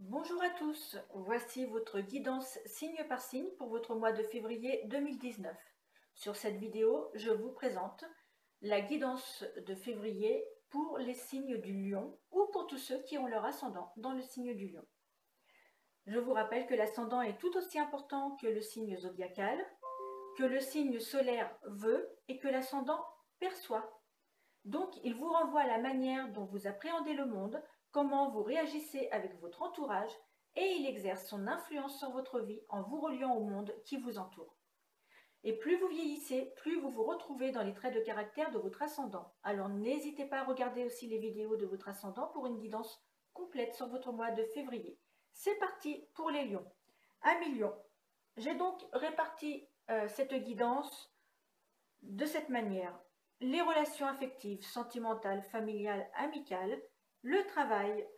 Bonjour à tous, voici votre guidance signe par signe pour votre mois de février 2019. Sur cette vidéo, je vous présente la guidance de février pour les signes du lion ou pour tous ceux qui ont leur ascendant dans le signe du lion. Je vous rappelle que l'ascendant est tout aussi important que le signe zodiacal, que le signe solaire veut et que l'ascendant perçoit. Donc, il vous renvoie à la manière dont vous appréhendez le monde, comment vous réagissez avec votre entourage, et il exerce son influence sur votre vie en vous reliant au monde qui vous entoure. Et plus vous vieillissez, plus vous vous retrouvez dans les traits de caractère de votre ascendant. Alors n'hésitez pas à regarder aussi les vidéos de votre ascendant pour une guidance complète sur votre mois de février. C'est parti pour les lions. Amis lions, j'ai donc réparti cette guidance de cette manière. Les relations affectives, sentimentales, familiales, amicales, le travail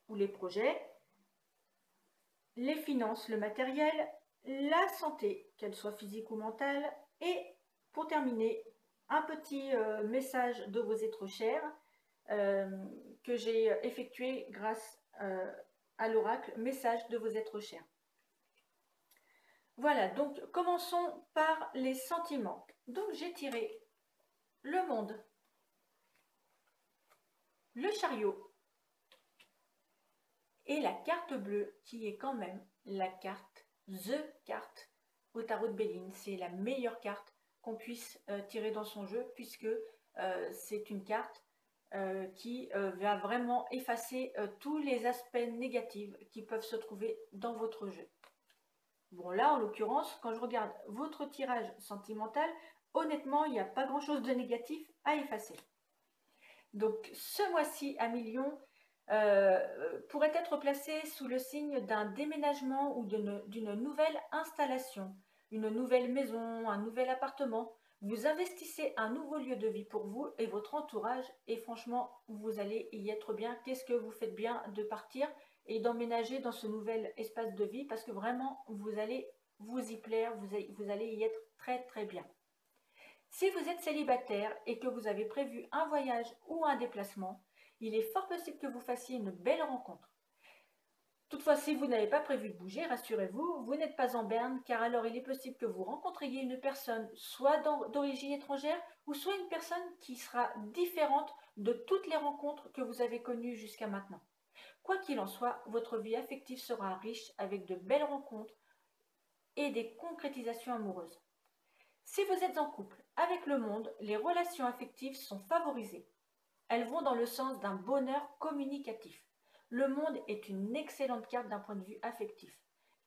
ou les projets, les finances, le matériel, la santé, qu'elle soit physique ou mentale, et pour terminer, un petit message de vos êtres chers que j'ai effectué grâce à l'oracle, message de vos êtres chers. Voilà, donc commençons par les sentiments. Donc j'ai tiré le monde, le chariot et la carte bleue qui est quand même la carte, The carte au tarot de Béline. C'est la meilleure carte qu'on puisse tirer dans son jeu puisque c'est une carte qui va vraiment effacer tous les aspects négatifs qui peuvent se trouver dans votre jeu. Bon là, en l'occurrence, quand je regarde votre tirage sentimental, honnêtement, il n'y a pas grand-chose de négatif à effacer. Donc ce mois-ci à Lion pourrait être placé sous le signe d'un déménagement ou d'une nouvelle installation, une nouvelle maison, un nouvel appartement. Vous investissez un nouveau lieu de vie pour vous et votre entourage et franchement, vous allez y être bien. Qu'est-ce que vous faites bien de partir et d'emménager dans ce nouvel espace de vie parce que vraiment, vous allez vous y plaire, vous allez y être très très bien. Si vous êtes célibataire et que vous avez prévu un voyage ou un déplacement, il est fort possible que vous fassiez une belle rencontre. Toutefois, si vous n'avez pas prévu de bouger, rassurez-vous, vous n'êtes pas en berne, car alors il est possible que vous rencontriez une personne soit d'origine étrangère ou soit une personne qui sera différente de toutes les rencontres que vous avez connues jusqu'à maintenant. Quoi qu'il en soit, votre vie affective sera riche avec de belles rencontres et des concrétisations amoureuses. Si vous êtes en couple avec le monde, les relations affectives sont favorisées. Elles vont dans le sens d'un bonheur communicatif. Le monde est une excellente carte d'un point de vue affectif.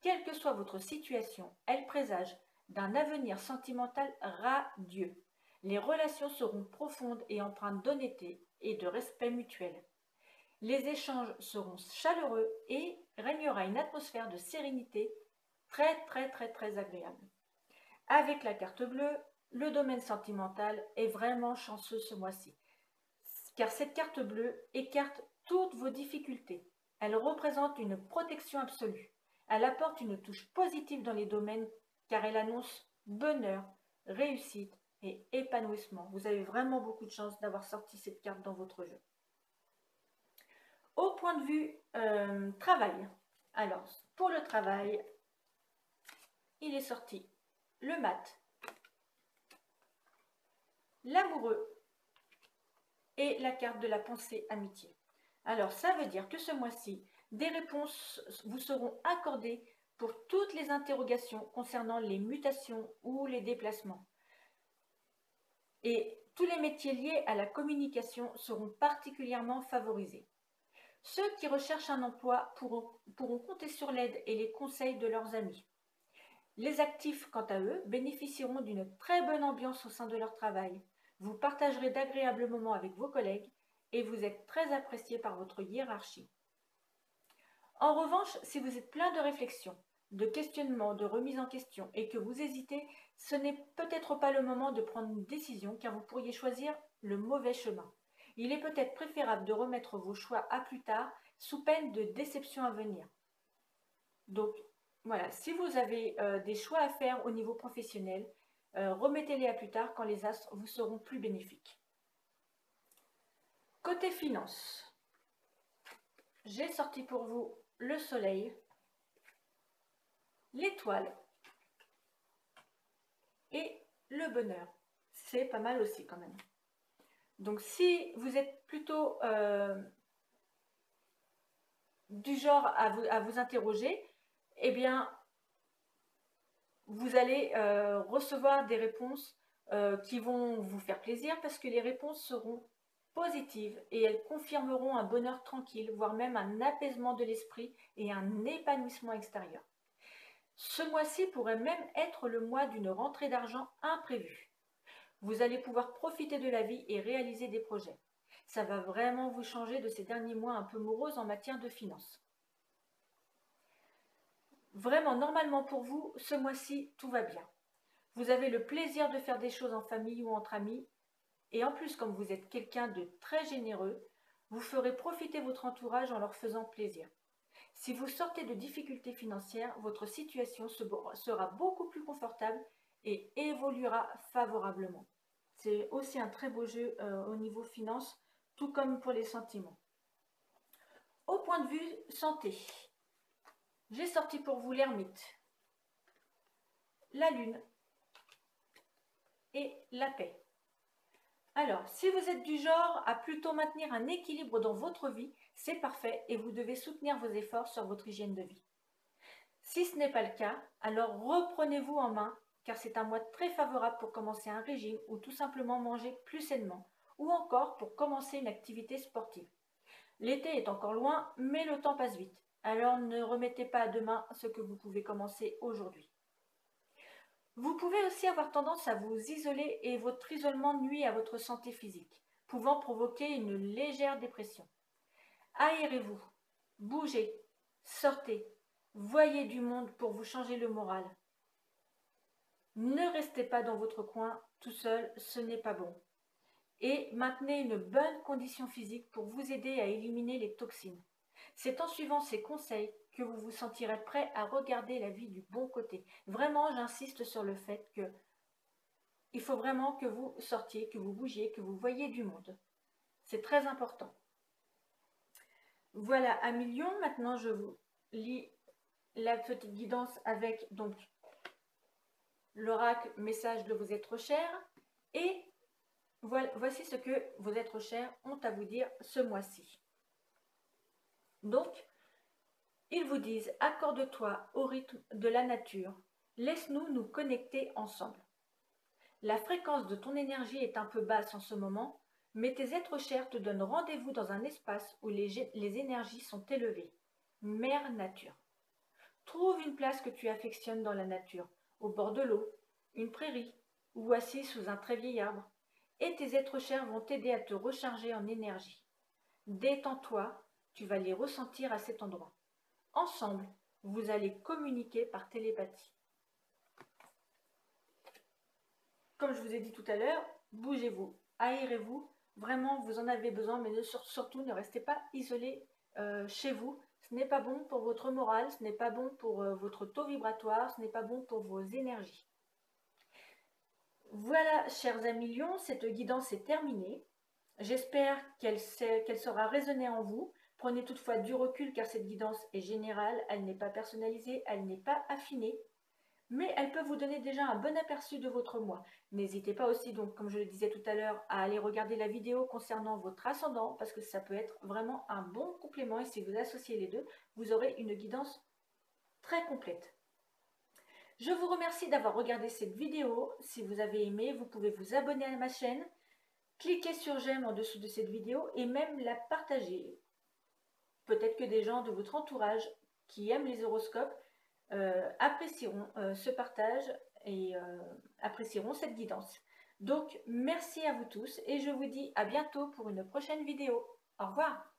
Quelle que soit votre situation, elle présage d'un avenir sentimental radieux. Les relations seront profondes et empreintes d'honnêteté et de respect mutuel. Les échanges seront chaleureux et régnera une atmosphère de sérénité très agréable. Avec la carte bleue, le domaine sentimental est vraiment chanceux ce mois-ci, car cette carte bleue écarte toutes vos difficultés. Elle représente une protection absolue. Elle apporte une touche positive dans les domaines, car elle annonce bonheur, réussite et épanouissement. Vous avez vraiment beaucoup de chance d'avoir sorti cette carte dans votre jeu. Au point de vue travail, alors pour le travail, il est sorti le mat, l'amoureux et la carte de la pensée amitié. Alors ça veut dire que ce mois-ci, des réponses vous seront accordées pour toutes les interrogations concernant les mutations ou les déplacements. Et tous les métiers liés à la communication seront particulièrement favorisés. Ceux qui recherchent un emploi pourront compter sur l'aide et les conseils de leurs amis. Les actifs, quant à eux, bénéficieront d'une très bonne ambiance au sein de leur travail. Vous partagerez d'agréables moments avec vos collègues et vous êtes très apprécié par votre hiérarchie. En revanche, si vous êtes plein de réflexions, de questionnements, de remise en question et que vous hésitez, ce n'est peut-être pas le moment de prendre une décision car vous pourriez choisir le mauvais chemin. Il est peut-être préférable de remettre vos choix à plus tard sous peine de déception à venir. Donc, voilà, si vous avez des choix à faire au niveau professionnel, remettez-les à plus tard quand les astres vous seront plus bénéfiques. Côté finance, j'ai sorti pour vous le soleil, l'étoile et le bonheur. C'est pas mal aussi quand même. Donc si vous êtes plutôt du genre à vous interroger, eh bien vous allez recevoir des réponses qui vont vous faire plaisir parce que les réponses seront positives et elles confirmeront un bonheur tranquille, voire même un apaisement de l'esprit et un épanouissement extérieur. Ce mois-ci pourrait même être le mois d'une rentrée d'argent imprévue. Vous allez pouvoir profiter de la vie et réaliser des projets. Ça va vraiment vous changer de ces derniers mois un peu moroses en matière de finances. Vraiment, normalement pour vous, ce mois-ci, tout va bien. Vous avez le plaisir de faire des choses en famille ou entre amis. Et en plus, comme vous êtes quelqu'un de très généreux, vous ferez profiter votre entourage en leur faisant plaisir. Si vous sortez de difficultés financières, votre situation sera beaucoup plus confortable et évoluera favorablement. C'est aussi un très beau jeu au niveau finance, tout comme pour les sentiments. Au point de vue santé, j'ai sorti pour vous l'ermite, la lune et la paix. Alors, si vous êtes du genre à plutôt maintenir un équilibre dans votre vie, c'est parfait et vous devez soutenir vos efforts sur votre hygiène de vie. Si ce n'est pas le cas, alors reprenez-vous en main car c'est un mois très favorable pour commencer un régime ou tout simplement manger plus sainement ou encore pour commencer une activité sportive. L'été est encore loin, mais le temps passe vite. Alors ne remettez pas à demain ce que vous pouvez commencer aujourd'hui. Vous pouvez aussi avoir tendance à vous isoler et votre isolement nuit à votre santé physique, pouvant provoquer une légère dépression. Aérez-vous, bougez, sortez, voyez du monde pour vous changer le moral. Ne restez pas dans votre coin tout seul, ce n'est pas bon. Et maintenez une bonne condition physique pour vous aider à éliminer les toxines. C'est en suivant ces conseils que vous vous sentirez prêt à regarder la vie du bon côté. Vraiment, j'insiste sur le fait que il faut vraiment que vous sortiez, que vous bougiez, que vous voyiez du monde. C'est très important. Voilà, à millions, maintenant je vous lis la petite guidance avec donc l'oracle message de vos êtres chers et voici ce que vos êtres chers ont à vous dire ce mois-ci. Donc, ils vous disent, accorde-toi au rythme de la nature, laisse-nous nous connecter ensemble. La fréquence de ton énergie est un peu basse en ce moment, mais tes êtres chers te donnent rendez-vous dans un espace où les énergies sont élevées. Mère Nature. Trouve une place que tu affectionnes dans la nature, au bord de l'eau, une prairie, ou assis sous un très vieil arbre, et tes êtres chers vont t'aider à te recharger en énergie. Détends-toi, tu vas les ressentir à cet endroit. Ensemble, vous allez communiquer par télépathie. Comme je vous ai dit tout à l'heure, bougez-vous, aérez-vous, vraiment vous en avez besoin, mais surtout ne restez pas isolés chez vous. Ce n'est pas bon pour votre morale, ce n'est pas bon pour votre taux vibratoire, ce n'est pas bon pour vos énergies. Voilà, chers amis lions, cette guidance est terminée. J'espère qu'elle sera résonnée en vous. Prenez toutefois du recul car cette guidance est générale, elle n'est pas personnalisée, elle n'est pas affinée. Mais elle peut vous donner déjà un bon aperçu de votre mois. N'hésitez pas aussi, donc, comme je le disais tout à l'heure, à aller regarder la vidéo concernant votre ascendant, parce que ça peut être vraiment un bon complément, et si vous associez les deux, vous aurez une guidance très complète. Je vous remercie d'avoir regardé cette vidéo. Si vous avez aimé, vous pouvez vous abonner à ma chaîne, cliquer sur j'aime en dessous de cette vidéo et même la partager. Peut-être que des gens de votre entourage qui aiment les horoscopes apprécieront ce partage et apprécieront cette guidance. Donc, merci à vous tous et je vous dis à bientôt pour une prochaine vidéo. Au revoir.